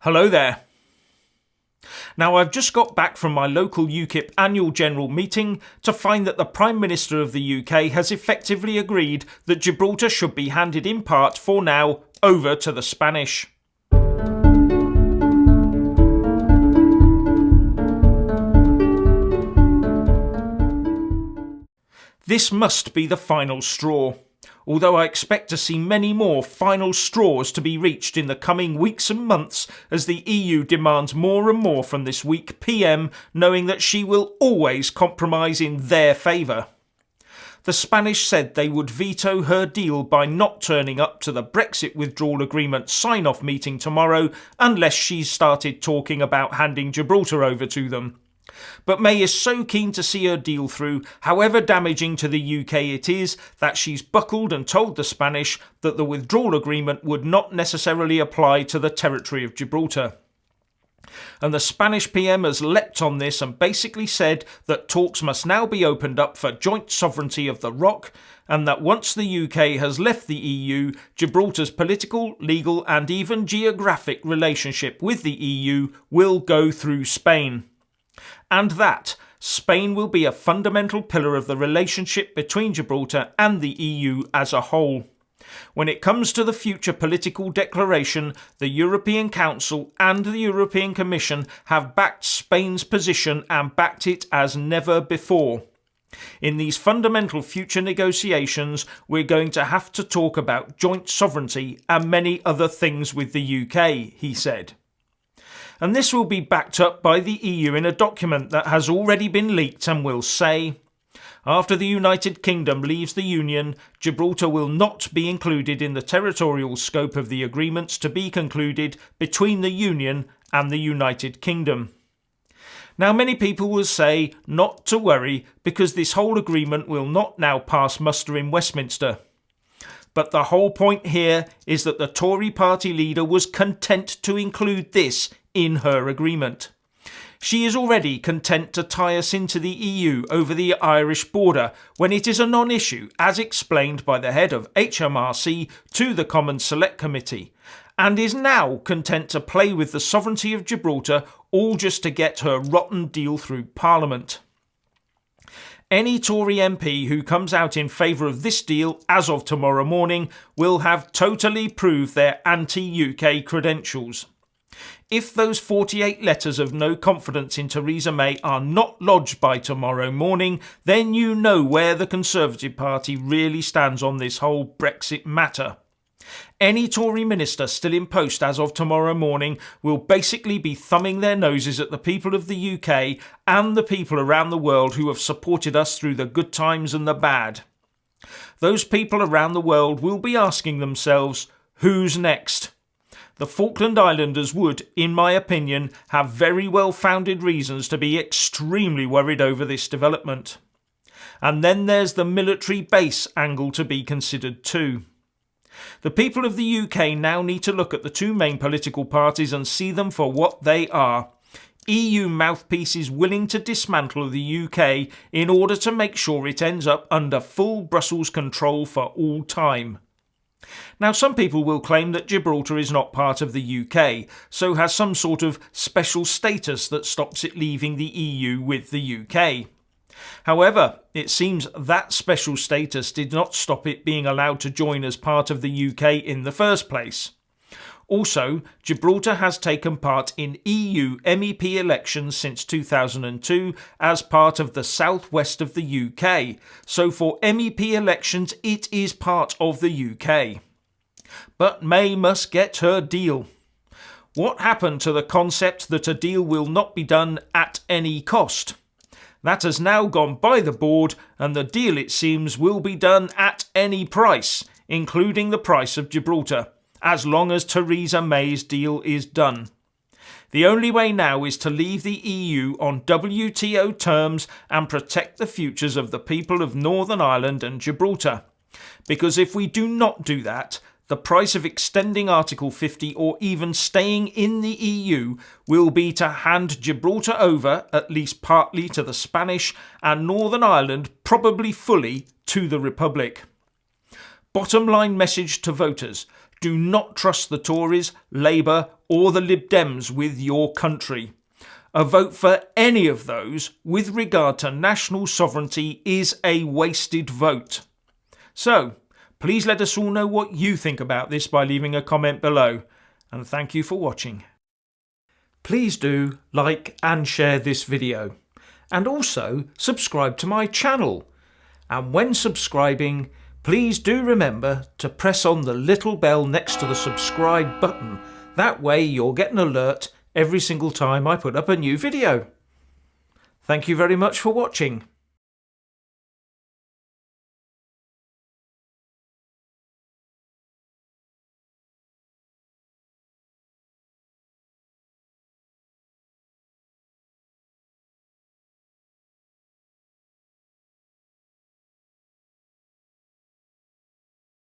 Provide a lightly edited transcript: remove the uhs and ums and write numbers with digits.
Hello there. Now, I've just got back from my local UKIP annual general meeting to find that the Prime Minister of the UK has effectively agreed that Gibraltar should be handed in part, for now, over to the Spanish. This must be the final straw, although I expect to see many more final straws to be reached in the coming weeks and months as the EU demands more and more from this weak PM, knowing that she will always compromise in their favour. The Spanish said they would veto her deal by not turning up to the Brexit withdrawal agreement sign-off meeting tomorrow unless she started talking about handing Gibraltar over to them. But May is so keen to see her deal through, however damaging to the UK it is, that she's buckled and told the Spanish that the withdrawal agreement would not necessarily apply to the territory of Gibraltar. And the Spanish PM has leapt on this and basically said that talks must now be opened up for joint sovereignty of the ROC, and that once the UK has left the EU, Gibraltar's political, legal and even geographic relationship with the EU will go through Spain. And that Spain will be a fundamental pillar of the relationship between Gibraltar and the EU as a whole. When it comes to the future political declaration, the European Council and the European Commission have backed Spain's position and backed it as never before. In these fundamental future negotiations, we're going to have to talk about joint sovereignty and many other things with the UK, he said. And this will be backed up by the EU in a document that has already been leaked and will say, after the United Kingdom leaves the Union, Gibraltar will not be included in the territorial scope of the agreements to be concluded between the Union and the United Kingdom. Now, many people will say not to worry because this whole agreement will not now pass muster in Westminster. But the whole point here is that the Tory party leader was content to include this in her agreement. She is already content to tie us into the EU over the Irish border when it is a non-issue, as explained by the head of HMRC to the Commons Select Committee, and is now content to play with the sovereignty of Gibraltar, all just to get her rotten deal through Parliament. Any Tory MP who comes out in favour of this deal as of tomorrow morning will have totally proved their anti-UK credentials. If those 48 letters of no confidence in Theresa May are not lodged by tomorrow morning, then you know where the Conservative Party really stands on this whole Brexit matter. Any Tory minister still in post as of tomorrow morning will basically be thumbing their noses at the people of the UK and the people around the world who have supported us through the good times and the bad. Those people around the world will be asking themselves, who's next? The Falkland Islanders would, in my opinion, have very well-founded reasons to be extremely worried over this development. And then there's the military base angle to be considered too. The people of the UK now need to look at the two main political parties and see them for what they are. EU mouthpieces willing to dismantle the UK in order to make sure it ends up under full Brussels control for all time. Now, some people will claim that Gibraltar is not part of the UK, so has some sort of special status that stops it leaving the EU with the UK. However, it seems that special status did not stop it being allowed to join as part of the UK in the first place. Also, Gibraltar has taken part in EU MEP elections since 2002 as part of the southwest of the UK, so for MEP elections it is part of the UK. But May must get her deal. What happened to the concept that a deal will not be done at any cost? That has now gone by the board, and the deal, it seems, will be done at any price, including the price of Gibraltar, as long as Theresa May's deal is done. The only way now is to leave the EU on WTO terms and protect the futures of the people of Northern Ireland and Gibraltar. Because if we do not do that, the price of extending Article 50 or even staying in the EU will be to hand Gibraltar over, at least partly, to the Spanish, and Northern Ireland probably fully to the Republic. Bottom line message to voters: Do not trust the Tories, Labour or the Lib Dems with your country. A vote for any of those with regard to national sovereignty is a wasted vote. So, please let us all know what you think about this by leaving a comment below, and thank you for watching. Please do like and share this video, and also subscribe to my channel. And when subscribing, please do remember to press on the little bell next to the subscribe button. That way you'll get an alert every single time I put up a new video. Thank you very much for watching.